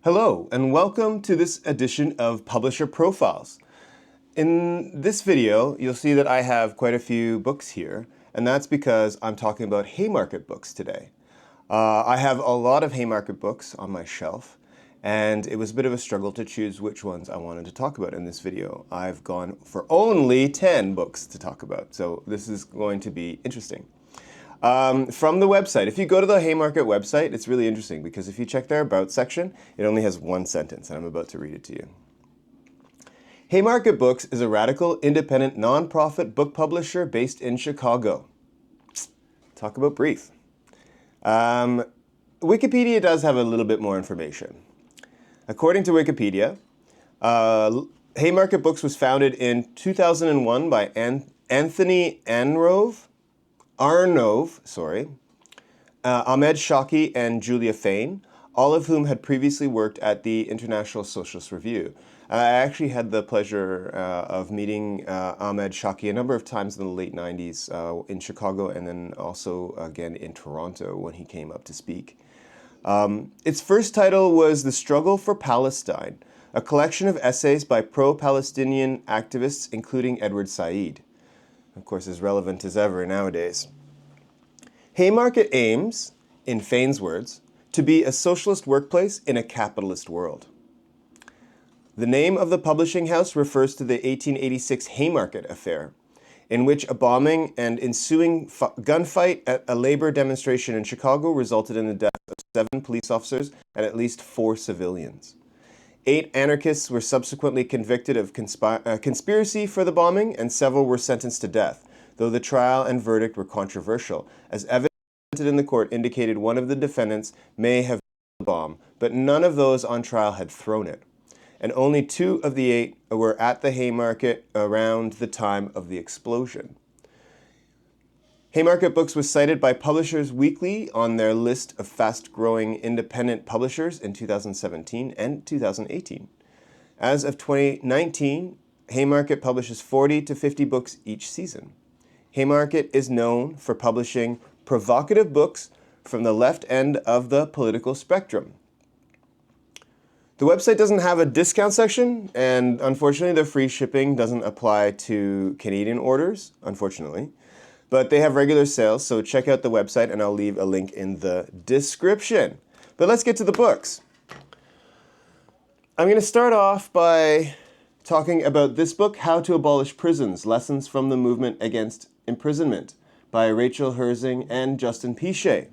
Hello, and welcome to this edition of Publisher Profiles. In this video, you'll see that I have quite a few books here, and that's because I'm talking about Haymarket Books today. I have a lot of Haymarket books on my shelf, and it was a bit of a struggle to choose which ones I wanted to talk about in this video. I've gone for only 10 books to talk about, so this is going to be interesting. From the website, if you go to the Haymarket website, it's really interesting because if you check their About section, it only has one sentence, and I'm about to read it to you. Haymarket Books is a radical, independent, non-profit book publisher based in Chicago. Talk about brief. Wikipedia does have a little bit more information. According to Wikipedia, Haymarket Books was founded in 2001 by Anthony Arnove, Ahmed Shawki, and Julia Fain, all of whom had previously worked at the International Socialist Review. I actually had the pleasure of meeting Ahmed Shawki a number of times in the late 90s in Chicago, and then also again in Toronto when he came up to speak. Its first title was The Struggle for Palestine, a collection of essays by pro-Palestinian activists, including Edward Said. Of course, as relevant as ever nowadays. Haymarket aims, in Fain's words, to be a socialist workplace in a capitalist world. The name of the publishing house refers to the 1886 Haymarket Affair, in which a bombing and ensuing gunfight at a labor demonstration in Chicago resulted in the death of 7 police officers and at least 4 civilians. 8 anarchists were subsequently convicted of conspiracy for the bombing, and several were sentenced to death, though the trial and verdict were controversial, as evidence in the court indicated one of the defendants may have thrown the bomb, but none of those on trial had thrown it. And only 2 of the 8 were at the Haymarket around the time of the explosion. Haymarket Books was cited by Publishers Weekly on their list of fast-growing independent publishers in 2017 and 2018. As of 2019, Haymarket publishes 40 to 50 books each season. Haymarket is known for publishing provocative books from the left end of the political spectrum. The website doesn't have a discount section, and unfortunately the free shipping doesn't apply to Canadian orders, unfortunately. But they have regular sales, so check out the website, and I'll leave a link in the description. But let's get to the books. I'm going to start off by talking about this book, How to Abolish Prisons, Lessons from the Movement Against Imprisonment, by Rachel Herzing and Justin Pichet.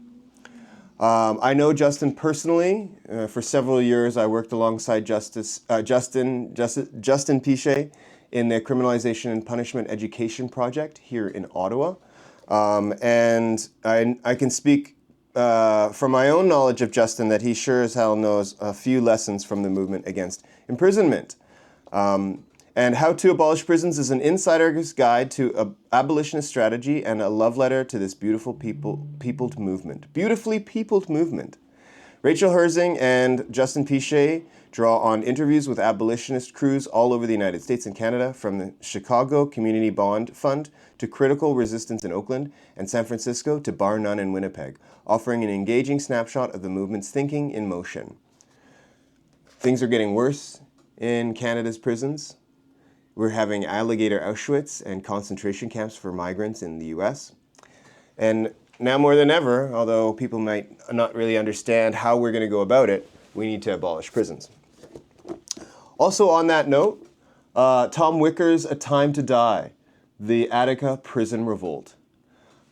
I know Justin personally. For several years, I worked alongside Justin Pichet in the Criminalization and Punishment Education Project here in Ottawa. And I can speak from my own knowledge of Justin that he sure as hell knows a few lessons from the movement against imprisonment. And How to Abolish Prisons is an insider's guide to abolitionist strategy and a love letter to this beautifully peopled movement. Rachel Herzing and Justin Pichet draw on interviews with abolitionist crews all over the United States and Canada, from the Chicago Community Bond Fund to Critical Resistance in Oakland and San Francisco to Bar None in Winnipeg, offering an engaging snapshot of the movement's thinking in motion. Things are getting worse in Canada's prisons. We're having alligator Auschwitz and concentration camps for migrants in the US. And now more than ever, although people might not really understand how we're going to go about it, we need to abolish prisons. Also on that note, Tom Wicker's A Time to Die, The Attica Prison Revolt.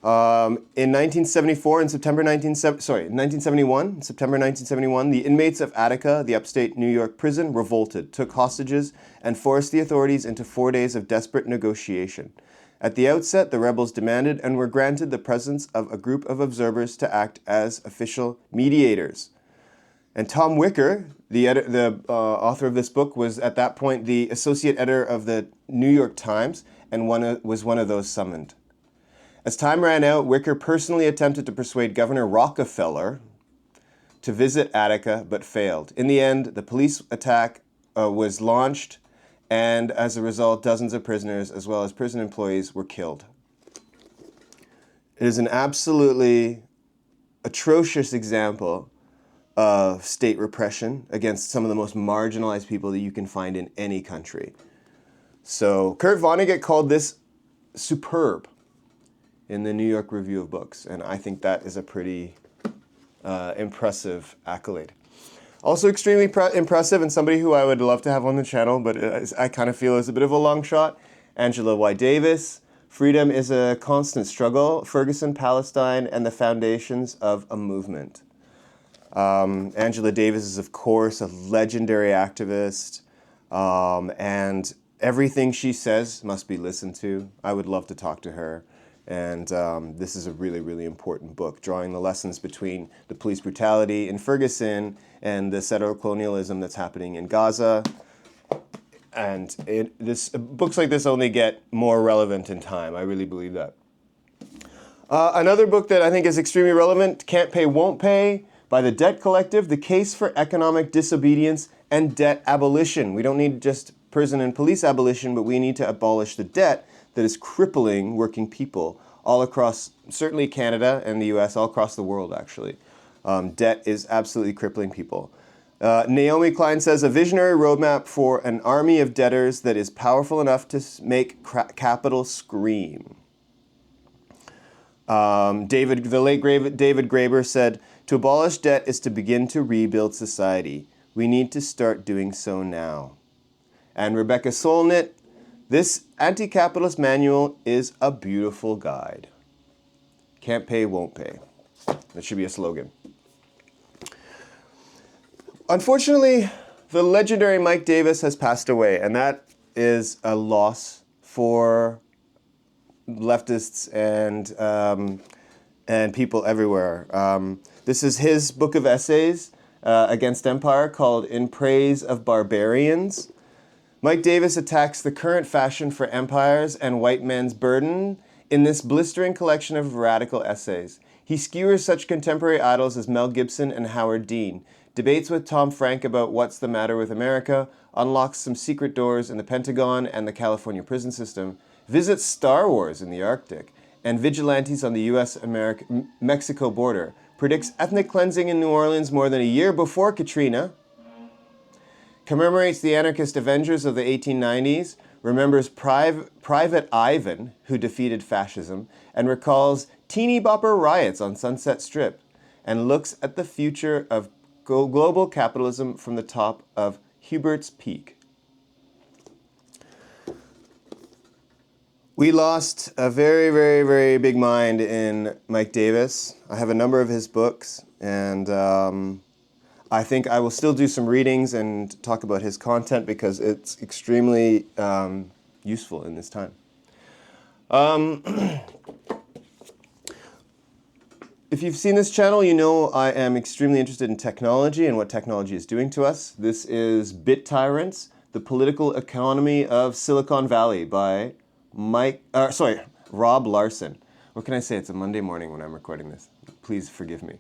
In 1971, the inmates of Attica, the upstate New York prison, revolted, took hostages, and forced the authorities into 4 days of desperate negotiation. At the outset, the rebels demanded and were granted the presence of a group of observers to act as official mediators. And Tom Wicker, the author of this book, was at that point the associate editor of the New York Times and was one of those summoned. As time ran out, Wicker personally attempted to persuade Governor Rockefeller to visit Attica, but failed. In the end, the police attack was launched, and as a result, dozens of prisoners, as well as prison employees, were killed. It is an absolutely atrocious example of state repression against some of the most marginalized people that you can find in any country. So Kurt Vonnegut called this superb in the New York Review of Books, and I think that is a pretty impressive accolade. Also extremely impressive, and somebody who I would love to have on the channel, but I kind of feel is a bit of a long shot, Angela Y. Davis, Freedom is a Constant Struggle, Ferguson, Palestine, and the Foundations of a Movement. Angela Davis is, of course, a legendary activist, and everything she says must be listened to. I would love to talk to her. And this is a really, really important book, drawing the lessons between the police brutality in Ferguson and the settler colonialism that's happening in Gaza. And books like this only get more relevant in time. I really believe that. Another book that I think is extremely relevant, Can't Pay, Won't Pay, by the Debt Collective, The Case for Economic Disobedience and Debt Abolition. We don't need just prison and police abolition, but we need to abolish the debt that is crippling working people all across, certainly Canada and the US, all across the world, actually. Debt is absolutely crippling people. Naomi Klein says, a visionary roadmap for an army of debtors that is powerful enough to make capital scream. The late David Graeber said, to abolish debt is to begin to rebuild society. We need to start doing so now. And Rebecca Solnit, this anti-capitalist manual is a beautiful guide. Can't pay, won't pay. That should be a slogan. Unfortunately, the legendary Mike Davis has passed away, and that is a loss for leftists and people everywhere. This is his book of essays against empire called In Praise of Barbarians. Mike Davis attacks the current fashion for empires and white men's burden in this blistering collection of radical essays. He skewers such contemporary idols as Mel Gibson and Howard Dean, debates with Tom Frank about what's the matter with America, unlocks some secret doors in the Pentagon and the California prison system, visits Star Wars in the Arctic, and vigilantes on the U.S.-Mexico border, predicts ethnic cleansing in New Orleans more than a year before Katrina, commemorates the anarchist Avengers of the 1890s, remembers Private Ivan, who defeated fascism, and recalls teeny bopper riots on Sunset Strip, and looks at the future of global capitalism from the top of Hubert's Peak. We lost a very, very, very big mind in Mike Davis. I have a number of his books, and I think I will still do some readings and talk about his content because it's extremely useful in this time. If you've seen this channel, you know I am extremely interested in technology and what technology is doing to us. This is Bit Tyrants, The Political Economy of Silicon Valley by Rob Larson. What can I say? It's a Monday morning when I'm recording this. Please forgive me.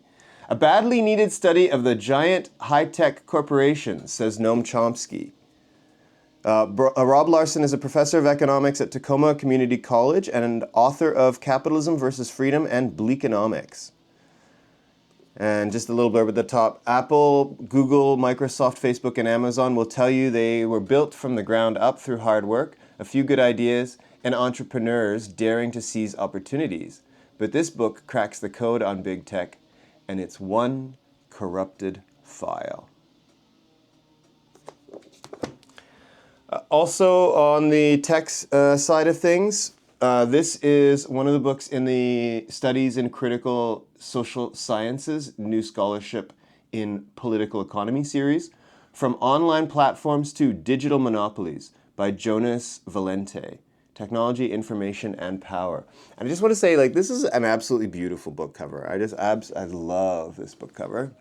A badly needed study of the giant high-tech corporations, says Noam Chomsky. Rob Larson is a professor of economics at Tacoma Community College and an author of Capitalism versus Freedom and Bleakonomics. And just a little blurb at the top. Apple, Google, Microsoft, Facebook, and Amazon will tell you they were built from the ground up through hard work, a few good ideas, and entrepreneurs daring to seize opportunities. But this book cracks the code on big tech, and it's one corrupted file. Also on the tech side of things, this is one of the books in the Studies in Critical Social Sciences, New Scholarship in Political Economy series, From Online Platforms to Digital Monopolies by Jonas Valente, Technology, Information, and Power. And I just want to say, like, this is an absolutely beautiful book cover. I love this book cover.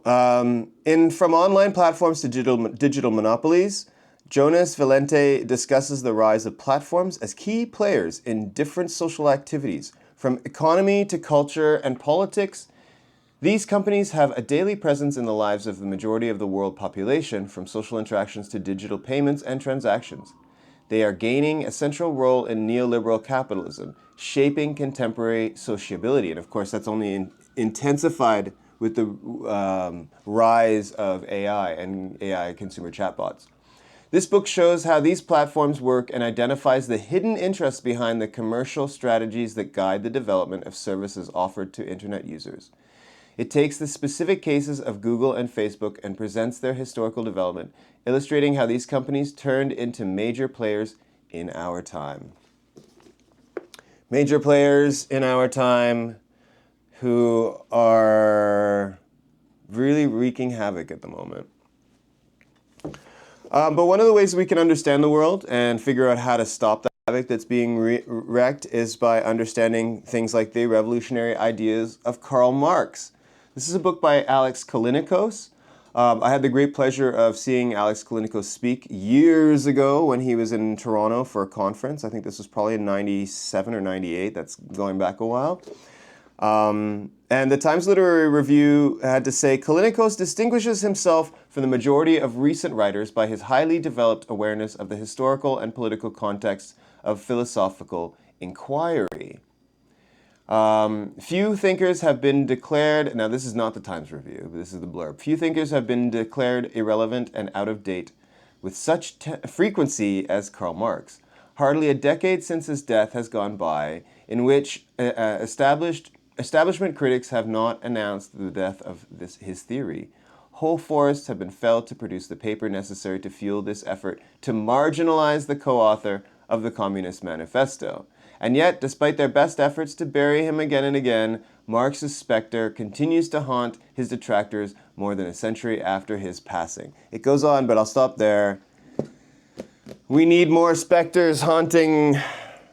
From Online Platforms to Digital Monopolies, Jonas Valente discusses the rise of platforms as key players in different social activities, from economy to culture and politics. These companies have a daily presence in the lives of the majority of the world population, from social interactions to digital payments and transactions. They are gaining a central role in neoliberal capitalism, shaping contemporary sociability. And of course, that's only intensified with the rise of AI and AI consumer chatbots. This book shows how these platforms work and identifies the hidden interests behind the commercial strategies that guide the development of services offered to internet users. It takes the specific cases of Google and Facebook and presents their historical development, illustrating how these companies turned into major players in our time. Major players in our time who are really wreaking havoc at the moment. But one of the ways we can understand the world and figure out how to stop the havoc that's being wreaked is by understanding things like the revolutionary ideas of Karl Marx. This is a book by Alex Kalinikos. I had the great pleasure of seeing Alex Kalinikos speak years ago when he was in Toronto for a conference. I think this was probably in 97 or 98. That's going back a while. And the Times Literary Review had to say, Kalinikos distinguishes himself from the majority of recent writers by his highly developed awareness of the historical and political context of philosophical inquiry. Few thinkers have been declared, now this is not the Times Review, but this is the blurb. Few thinkers have been declared irrelevant and out of date with such frequency as Karl Marx. Hardly a decade since his death has gone by in which establishment critics have not announced the death of his theory. Whole forests have been felled to produce the paper necessary to fuel this effort to marginalize the co-author of the Communist Manifesto. And yet, despite their best efforts to bury him again and again, Marx's specter continues to haunt his detractors more than a century after his passing. It goes on, but I'll stop there. We need more specters haunting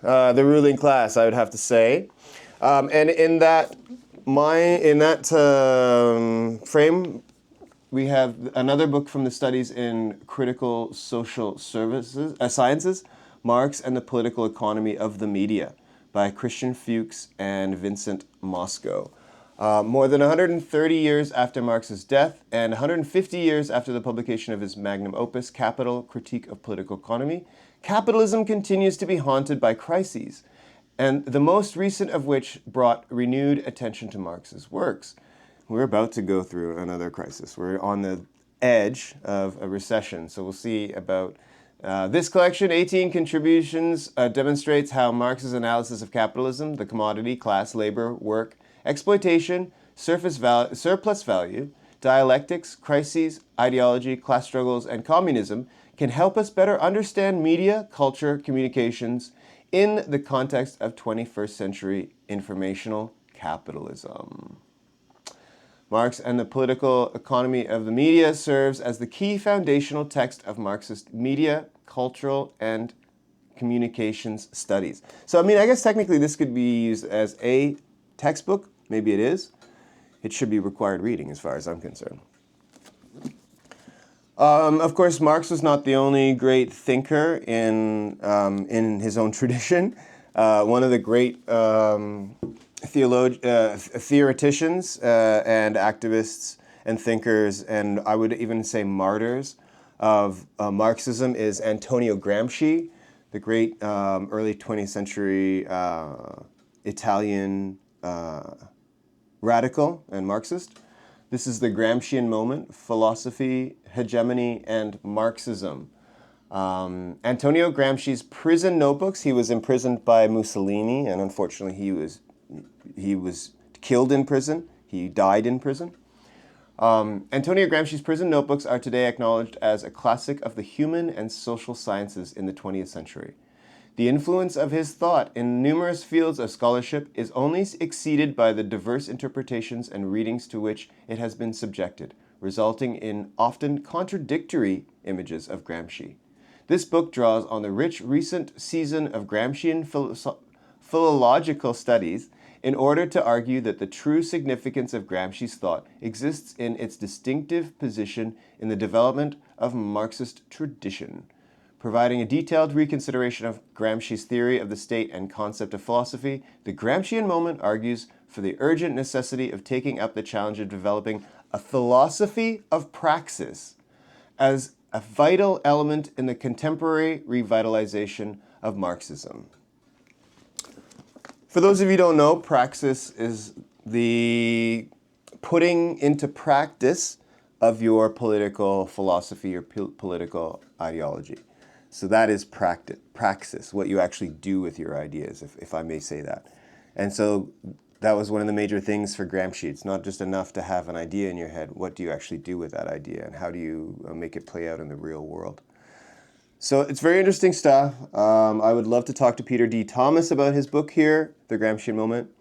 the ruling class, I would have to say. And in that frame, we have another book from the Studies in Critical Social Sciences, Marx and the Political Economy of the Media, by Christian Fuchs and Vincent Moscow. More than 130 years after Marx's death and 150 years after the publication of his magnum opus, Capital, Critique of Political Economy, capitalism continues to be haunted by crises, and the most recent of which brought renewed attention to Marx's works. We're about to go through another crisis. We're on the edge of a recession, so we'll see about this collection, 18 Contributions, demonstrates how Marx's analysis of capitalism, the commodity, class, labor, work, exploitation, surplus value, dialectics, crises, ideology, class struggles, and communism can help us better understand media, culture, communications in the context of 21st century informational capitalism. Marx and the Political Economy of the Media serves as the key foundational text of Marxist media, cultural, and communications studies. So, I mean, I guess technically this could be used as a textbook. Maybe it is. It should be required reading as far as I'm concerned. Of course, Marx was not the only great thinker in his own tradition. One of the great theoreticians and activists and thinkers, and I would even say martyrs of Marxism is Antonio Gramsci, the great early 20th century Italian radical and Marxist. This is the Gramscian moment, philosophy, hegemony, and Marxism. Antonio Gramsci's prison notebooks, he was imprisoned by Mussolini, and unfortunately he was killed in prison. He died in prison. Antonio Gramsci's prison notebooks are today acknowledged as a classic of the human and social sciences in the 20th century. The influence of his thought in numerous fields of scholarship is only exceeded by the diverse interpretations and readings to which it has been subjected, resulting in often contradictory images of Gramsci. This book draws on the rich recent season of Gramscian philological studies in order to argue that the true significance of Gramsci's thought exists in its distinctive position in the development of Marxist tradition. Providing a detailed reconsideration of Gramsci's theory of the state and concept of philosophy, the Gramscian moment argues for the urgent necessity of taking up the challenge of developing a philosophy of praxis as a vital element in the contemporary revitalization of Marxism. For those of you who don't know, praxis is the putting into practice of your political philosophy or political ideology. So that is praxis, what you actually do with your ideas, if I may say that. And so that was one of the major things for Gramsci. It's not just enough to have an idea in your head. What do you actually do with that idea, and how do you make it play out in the real world? So it's very interesting stuff. I would love to talk to Peter D. Thomas about his book here, The Gramscian Moment.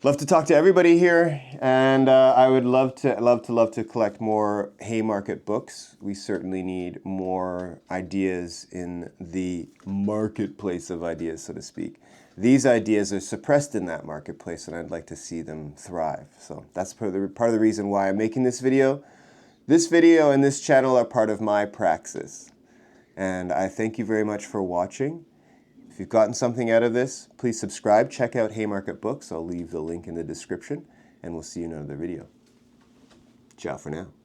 Love to talk to everybody here, and I would love to collect more Haymarket books. We certainly need more ideas in the marketplace of ideas, so to speak. These ideas are suppressed in that marketplace, and I'd like to see them thrive. So that's part of the reason why I'm making this video. This video and this channel are part of my praxis, and I thank you very much for watching. If you've gotten something out of this, please subscribe. Check out Haymarket Books. I'll leave the link in the description, and we'll see you in another video. Ciao for now.